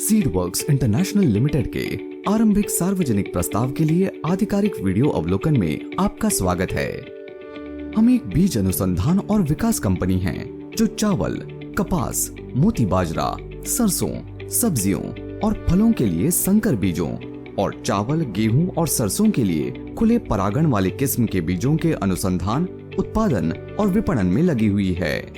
सीडवर्क्स international limited के आरंभिक सार्वजनिक प्रस्ताव के लिए आधिकारिक वीडियो अवलोकन में आपका स्वागत है। हम एक बीज अनुसंधान और विकास कंपनी हैं जो चावल, कपास, मोती बाजरा, सरसों, सब्जियों और फलों के लिए संकर बीजों और चावल, गेहूं और सरसों के लिए खुले परागण वाले किस्म के बीजों के अनुसंधान, उत्पादन और विपणन में लगी हुई है।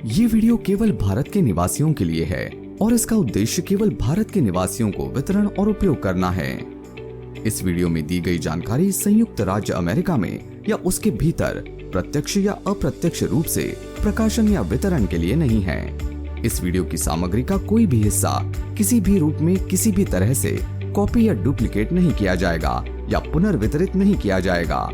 ये वीडियो केवल भारत के निवासियों के लिए है और इसका उद्देश्य केवल भारत के निवासियों को वितरण और उपयोग करना है। इस वीडियो में दी गई जानकारी संयुक्त राज्य अमेरिका में या उसके भीतर प्रत्यक्ष या अप्रत्यक्ष रूप से प्रकाशन या वितरण के लिए नहीं है। इस वीडियो की सामग्री का कोई भी हिस्सा किसी भी रूप में किसी भी तरह से कॉपी या डुप्लीकेट नहीं किया जाएगा या पुनर्वितरित नहीं किया जाएगा।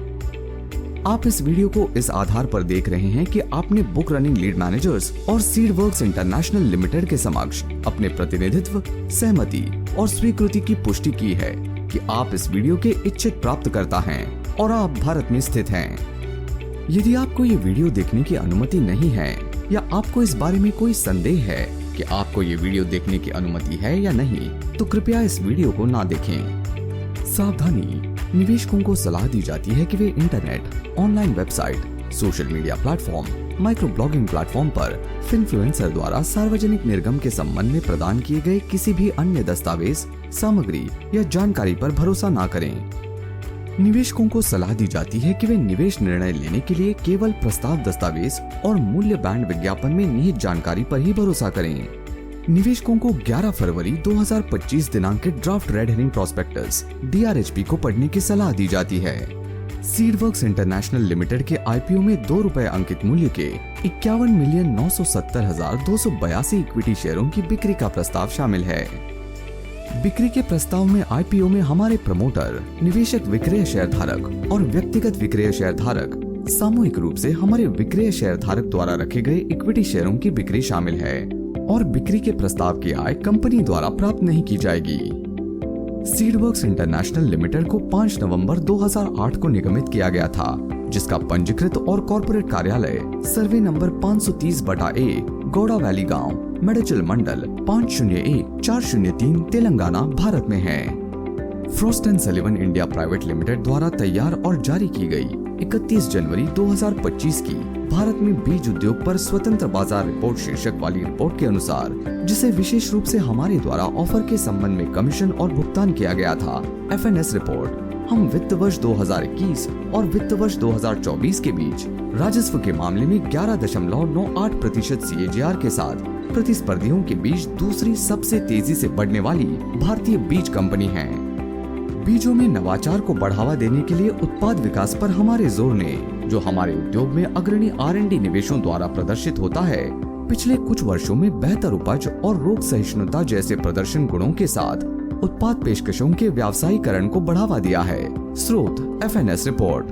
आप इस वीडियो को इस आधार पर देख रहे हैं कि आपने बुक रनिंग लीड मैनेजर्स और सीडवर्क्स इंटरनेशनल लिमिटेड के समक्ष अपने प्रतिनिधित्व, सहमति और स्वीकृति की पुष्टि की है कि आप इस वीडियो के इच्छित प्राप्तकर्ता हैं और आप भारत में स्थित हैं। यदि आपको ये वीडियो देखने की अनुमति नहीं है या आपको इस बारे में कोई संदेह है कि आपको ये वीडियो देखने की अनुमति है या नहीं, तो कृपया इस वीडियो को ना देखें। सावधानी, निवेशकों को सलाह दी जाती है कि वे internet, online website, social media platform, micro blogging platform पर इन्फ्लुएंसर द्वारा सार्वजनिक निर्गम के संबंध में प्रदान किए गए किसी भी अन्य दस्तावेज, सामग्री या जानकारी पर भरोसा ना करें। निवेशकों को सलाह दी जाती है कि वे निवेश निर्णय लेने के लिए केवल प्रस्ताव दस्तावेज और मूल्य बैंड विज्ञापन में निहित जानकारी पर ही भरोसा करें। निवेशकों को 11 फरवरी 2025 दिनांक के draft red herring prospectus DRHP को पढ़ने की सलाह दी जाती है। सीडवर्क्स इंटरनेशनल लिमिटेड के IPO में ₹2 अंकित मूल्य के 51,970,282 इक्विटी शेयरों की बिक्री का प्रस्ताव शामिल है। बिक्री के प्रस्ताव में IPO में हमारे प्रमोटर, निवेशक विक्रय शेयरधारक और व्यक्तिगत विक्रय शेयरधारक सामूहिक रूप से हमारे विक्रय शेयरधारक द्वारा रखे गए इक्विटी शेयरों की बिक्री शामिल है और बिक्री के प्रस्ताव की आय कंपनी द्वारा प्राप्त नहीं की जाएगी। सीडवर्क्स इंटरनेशनल लिमिटेड को 5 नवंबर 2008 को निगमित किया गया था, जिसका पंजीकृत और कॉर्पोरेट कार्यालय survey number 530/A, Gowda valley गांव, मेडचल मंडल 501403, तेलंगाना, भारत में है। Frost and Sullivan India private limited द्वारा तैयार और जारी की गई 31 जनवरी 2025 की भारत में बीज उद्योग पर स्वतंत्र बाजार रिपोर्ट शीर्षक वाली रिपोर्ट के अनुसार, जिसे विशेष रूप से हमारे द्वारा ऑफर के संबंध में कमीशन और भुगतान किया गया था, FNS रिपोर्ट, हम वित्त वर्ष 2021 और वित्त वर्ष 2024 के बीच राजस्व के मामले में 11.98% CAGR के साथ प्रतिस्पर्धियों के बीच दूसरी सबसे तेजी से बढ़ने वाली भारतीय बीज कंपनी है। बीजों में नवाचार को बढ़ावा देने के लिए उत्पाद विकास पर हमारे जोर ने, जो हमारे उद्योग में अग्रणी R&D निवेशों द्वारा प्रदर्शित होता है, पिछले कुछ वर्षों में बेहतर उपज और रोग सहिष्णुता जैसे प्रदर्शन गुणों के साथ उत्पाद पेशकशों के व्यावसायीकरण को बढ़ावा दिया है। स्रोत FNS रिपोर्ट।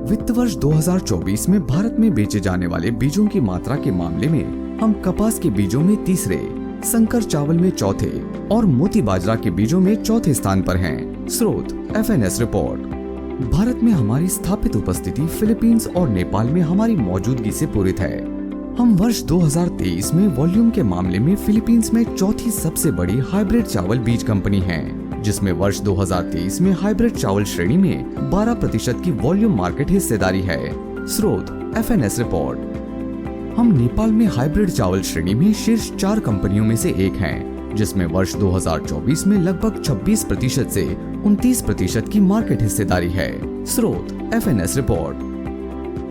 वित्त वर्ष 2024 में भारत में बेचे जाने वाले बीजों की मात्रा के मामले में हम कपास के बीजों में तीसरे, संकर चावल में चौथे और मोती बाजरा के बीजों में चौथे स्थान पर हैं। स्रोत FNS रिपोर्ट। भारत में हमारी स्थापित उपस्थिति फिलीपींस और नेपाल में हमारी मौजूदगी से पूरित है। हम वर्ष 2023 में वॉल्यूम के मामले में फिलीपींस में चौथी सबसे बड़ी हाइब्रिड चावल बीज कंपनी है, जिसमें वर्ष 2023 में हाइब्रिड चावल श्रेणी में 12% की वॉल्यूम मार्केट हिस्सेदारी है। स्रोत FNS रिपोर्ट। हम नेपाल में हाइब्रिड चावल श्रेणी में शीर्ष 4 कंपनियों में से एक हैं, जिसमें वर्ष 2024 में लगभग 26% से 29% की मार्केट हिस्सेदारी है। स्रोत FNS रिपोर्ट।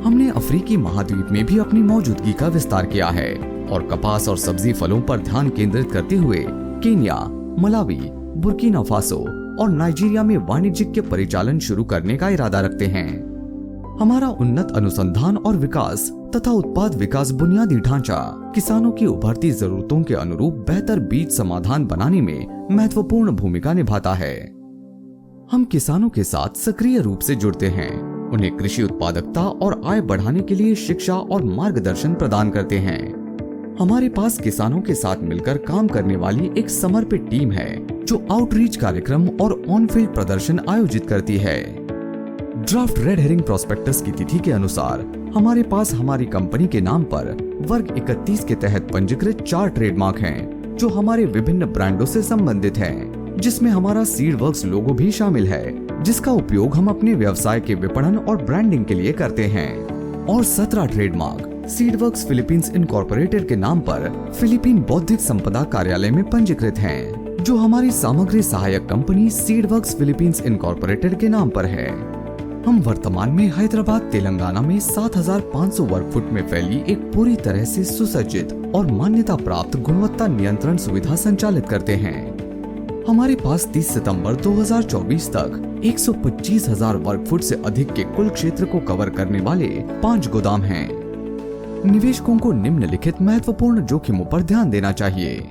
हमने अफ्रीकी महाद्वीप में भी अपनी मौजूदगी का विस्तार किया है और कपास और सब्जी फलों पर ध्यान केंद्रित करते हुए केन्या, मलावी, बुर्किना फासो और नाइजीरिया में वाणिज्यिक परिचालन शुरू करने का इरादा रखते हैं। हमारा उन्नत अनुसंधान और विकास तथा उत्पाद विकास बुनियादी ढांचा किसानों की उभरती जरूरतों के अनुरूप बेहतर बीज समाधान बनाने में महत्वपूर्ण भूमिका निभाता है। हम किसानों के साथ सक्रिय रूप से जुड़ते हैं, उन्हें कृषि उत्पादकता और आय बढ़ाने के लिए शिक्षा और मार्गदर्शन प्रदान करते हैं। हमारे पास किसानों के साथ मिलकर काम करने वाली एक समर्पित टीम है जो आउटरीच कार्यक्रम और ऑन फील्ड प्रदर्शन आयोजित करती है। ड्राफ्ट रेड हेरिंग प्रोस्पेक्टस की तिथि के अनुसार हमारे पास हमारी कंपनी के नाम पर वर्ग 31 के तहत पंजीकृत 4 ट्रेडमार्क हैं जो हमारे विभिन्न ब्रांडों से संबंधित हैं, जिसमें हमारा सीडवर्क्स लोगो भी शामिल है, जिसका उपयोग हम अपने व्यवसाय के विपणन और ब्रांडिंग के लिए करते हैं। और 17 ट्रेडमार्क सीडवर्क्स फिलीपींस इनकॉर्पोरेटेड के नाम पर फिलीपीन बौद्धिक संपदा कार्यालय में पंजीकृत हैं, जो हमारी सामग्री सहायक कंपनी सीडवर्क्स फिलीपींस इनकॉर्पोरेटेड के नाम पर है। हम वर्तमान में हैदराबाद तेलंगाना में 7,500 वर्ग फुट में फैली एक पूरी तरह से सुसज्जित और मान्यता प्राप्त गुणवत्ता नियंत्रण सुविधा संचालित करते हैं। हमारे पास 30 सितंबर 2024 तक 125,000 वर्ग फुट से अधिक के कुल क्षेत्र को कवर करने वाले 5 गोदाम हैं। निवेशकों को निम्नलिखित महत्वपूर्ण जोखिमों पर ध्यान देना चाहिए।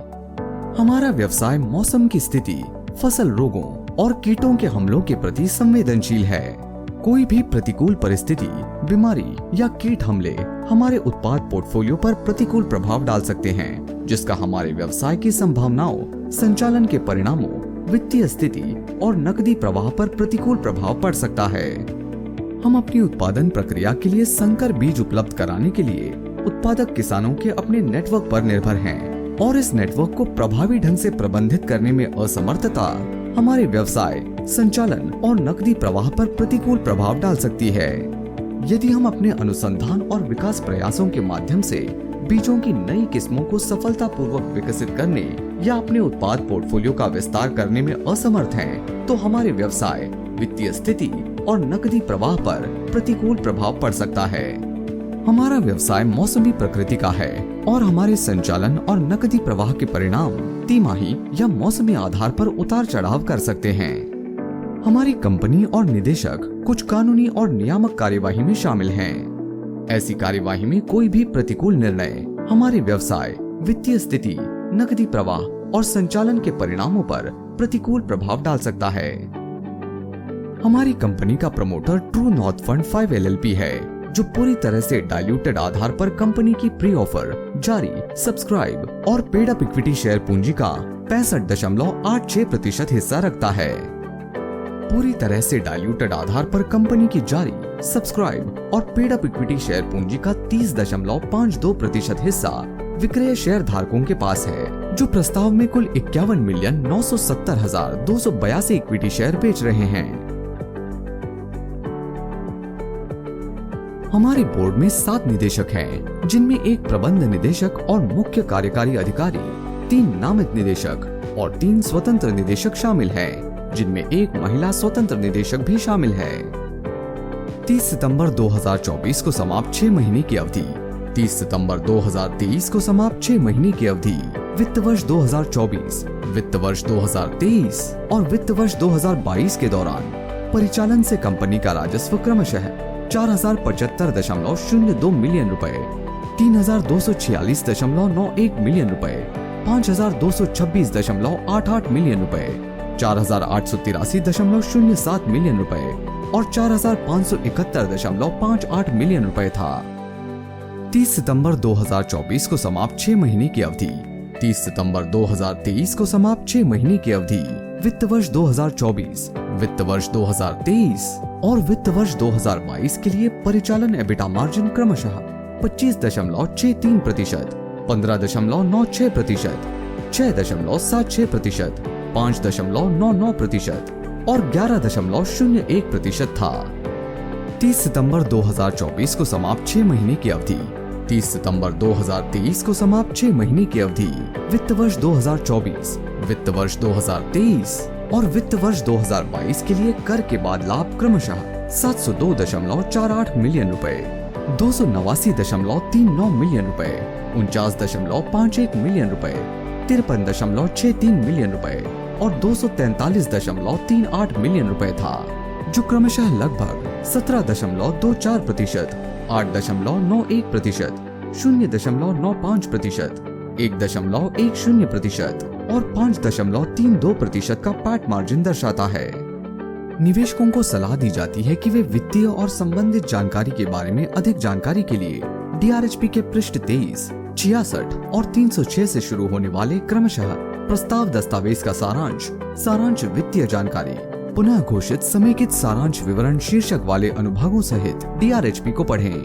हमारा व्यवसाय मौसम की स्थिति, फसल रोगों और कीटों के हमलों के प्रति संवेदनशील है। कोई भी प्रतिकूल परिस्थिति, बीमारी या कीट हमले हमारे उत्पाद पोर्टफोलियो पर प्रतिकूल प्रभाव डाल सकते हैं, जिसका हमारे व्यवसाय की संभावनाओं, संचालन के परिणामों, वित्तीय स्थिति और नकदी प्रवाह पर प्रतिकूल प्रभाव पड़ सकता है। हम अपनी उत्पादन प्रक्रिया के लिए संकर बीज उपलब्ध कराने के लिए उत्पादक किसानों के अपने नेटवर्क पर निर्भर हैं, और इस नेटवर्क को प्रभावी ढंग से प्रबंधित करने में असमर्थता हमारे व्यवसाय, संचालन और नकदी प्रवाह पर प्रतिकूल प्रभाव डाल सकती है। यदि हम अपने अनुसंधान और विकास प्रयासों के माध्यम से बीजों की नई किस्मों को सफलतापूर्वक विकसित करने या अपने उत्पाद पोर्टफोलियो का विस्तार करने में असमर्थ हैं, तो हमारे व्यवसाय, वित्तीय स्थिति और नकदी प्रवाह पर प्रतिकूल प्रभाव पड़ सकता है। हमारा व्यवसाय मौसमी प्रकृति का है और हमारे संचालन और नकदी प्रवाह के परिणाम तिमाही या मौसमी आधार पर उतार चढ़ाव कर सकते हैं। हमारी कंपनी और निदेशक कुछ कानूनी और नियामक कार्यवाही में शामिल हैं। ऐसी कार्यवाही में कोई भी प्रतिकूल निर्णय हमारे व्यवसाय, वित्तीय स्थिति, नकदी प्रवाह और संचालन के परिणामों पर प्रतिकूल प्रभाव डाल सकता है। हमारी कंपनी का promoter true north fund 5 LLP है, जो पूरी तरह से डाइल्यूटेड आधार पर कंपनी की प्री ऑफर, जारी, सब्सक्राइब और पेड अप इक्विटी शेयर पूंजी का 65.86% हिस्सा रखता है। पूरी तरह से डाइल्यूटेड आधार पर कंपनी की जारी, सब्सक्राइब और पेड अप इक्विटी शेयर पूंजी का 30.52% हिस्सा विक्रय शेयर धारकों के पास है, जो प्रस्ताव में कुल 51,970,282 इक्विटी शेयर बेच रहे हैं। हमारे बोर्ड में 7 निदेशक हैं, जिनमें एक प्रबंध निदेशक और मुख्य कार्यकारी अधिकारी, 3 नामित निदेशक और 3 स्वतंत्र निदेशक शामिल हैं, जिनमें एक महिला स्वतंत्र निदेशक भी शामिल है। 30 सितंबर 2024 को समाप्त 6 महीने की अवधि, 30 सितंबर 2023 को समाप्त 6 महीने की अवधि, वित्त वर्ष 2024, वित्त वर्ष 2023 और वित्त वर्ष 2022 के दौरान परिचालन से कंपनी का राजस्व क्रमशः 4,075.02 मिलियन रुपए, 3,246.91 मिलियन रुपए, 5,226.88 मिलियन रुपए, 4,883.07 मिलियन रुपए और 4,571.58 मिलियन रुपए था। 30 सितंबर 2024 को समाप्त 6 महीने की अवधि, 30 सितंबर 2023 को समाप्त 6 महीने की अवधि, वित्त वर्ष 2024, वित्त वर्ष 2023 और वित्त वर्ष 2022 के लिए परिचालन एबिटा मार्जिन क्रमशः 25.63%, 15.96%, 6.76%, 5.99% और 11.01% था। 30 सितंबर 2024 को समाप्त 6 महीने की अवधि, 30 सितंबर 2023 को समाप्त 6 महीने की अवधि, वित्त वर्ष 2024, वित्त वर्ष 2023 और वित्त वर्ष 2022 के लिए कर के बाद लाभ क्रमशः 702.48 मिलियन रुपए, 289.39 मिलियन रुपए, 49.51 मिलियन रुपए, 53.63 मिलियन रुपए और 243.38 मिलियन रुपए था, जो क्रमशः लगभग 17.24%, 8.91%, 0.95%, 1.10% और 5.32% का पैट मार्जिन दर्शाता है। निवेशकों को सलाह दी जाती है कि वे वित्तीय और संबंधित जानकारी के बारे में अधिक जानकारी के लिए DRHP के पृष्ठ 23, 66 और 306 से शुरू होने वाले क्रमशः प्रस्ताव दस्तावेज का सारांश वित्तीय जानकारी, पुनः घोषित समेकित सारांश विवरण शीर्षक वाले अनुभागों सहित DRHP को पढ़ें।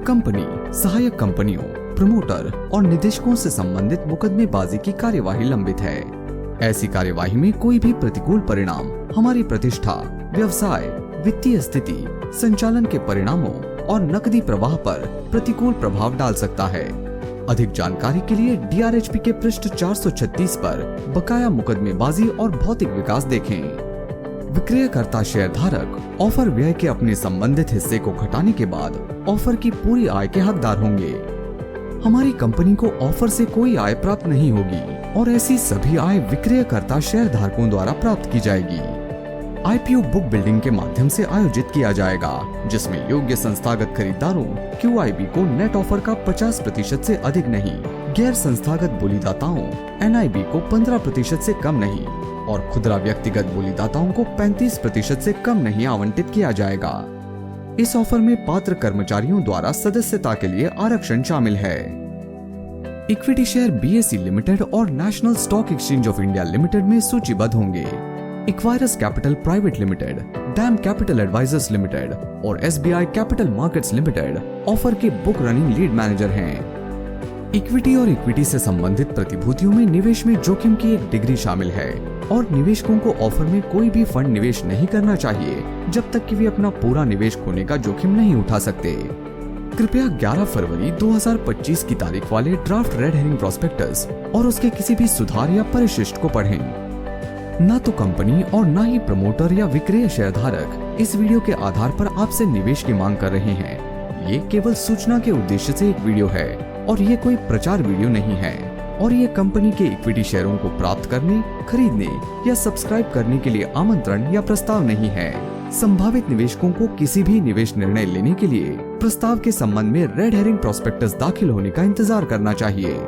कंपनी, सहायक कंपनियों, प्रमोटर और निदेशकों से संबंधित मुकदमेबाजी की कार्यवाही लंबित है। ऐसी कार्यवाही में कोई भी प्रतिकूल परिणाम हमारी प्रतिष्ठा, व्यवसाय, वित्तीय स्थिति, संचालन के परिणामों और नकदी प्रवाह पर प्रतिकूल प्रभाव डाल सकता है। अधिक जानकारी के लिए DRHP के पृष्ठ 436 पर बकाया मुकदमेबाजी और भौतिक विकास देखें। विक्रयकर्ता शेयरधारक ऑफर व्यय के अपने संबंधित हिस्से को घटाने के बाद ऑफर की पूरी आय के हकदार होंगे। हमारी कंपनी को ऑफर से कोई आय प्राप्त नहीं होगी और ऐसी सभी आय विक्रयकर्ता शेयरधारकों द्वारा प्राप्त की जाएगी। IPO बुक बिल्डिंग के माध्यम से आयोजित किया जाएगा, जिसमें योग्य संस्थागत खरीदारों QIB को नेट ऑफर का 50% से अधिक नहीं, गैर संस्थागत बोलीदाताओं NIB को 15% से कम नहीं और खुदरा व्यक्तिगत बोलीदाताओं को 35% से कम नहीं आवंटित किया जाएगा। इस ऑफर में पात्र कर्मचारियों द्वारा सदस्यता के लिए आरक्षण शामिल है। इक्विटी शेयर BSE लिमिटेड और national stock exchange of India limited में सूचीबद्ध होंगे। Equirus capital private limited, DAM capital advisors limited और SBI capital markets limited offer के बुक रनिंग लीड मैनेजर हैं। इक्विटी और इक्विटी से संबंधित प्रतिभूतियों में निवेश में जोखिम की एक डिग्री शामिल है और निवेशकों को ऑफर में कोई भी फंड निवेश नहीं करना चाहिए जब तक कि वे अपना पूरा निवेश खोने का जोखिम नहीं उठा सकते। कृपया 11 फरवरी 2025 की तारीख वाले ड्राफ्ट रेड हेरिंग प्रोस्पेक्टस और उसके किसी भी सुधार या परिशिष्ट को पढ़ें। न तो कंपनी और न ही प्रमोटर या विक्रय शेयरधारक इस वीडियो के आधार पर आपसे निवेश की मांग कर रहे हैं। ये केवल सूचना के उद्देश्य से एक वीडियो है और ये कोई प्रचार वीडियो नहीं है और ये कंपनी के इक्विटी शेयरों को प्राप्त करने, खरीदने या सब्सक्राइब करने के लिए आमंत्रण या प्रस्ताव नहीं है। संभावित निवेशकों को किसी भी निवेश निर्णय लेने के लिए प्रस्ताव के संबंध में रेड हेरिंग प्रोस्पेक्टस दाखिल होने का इंतजार करना चाहिए।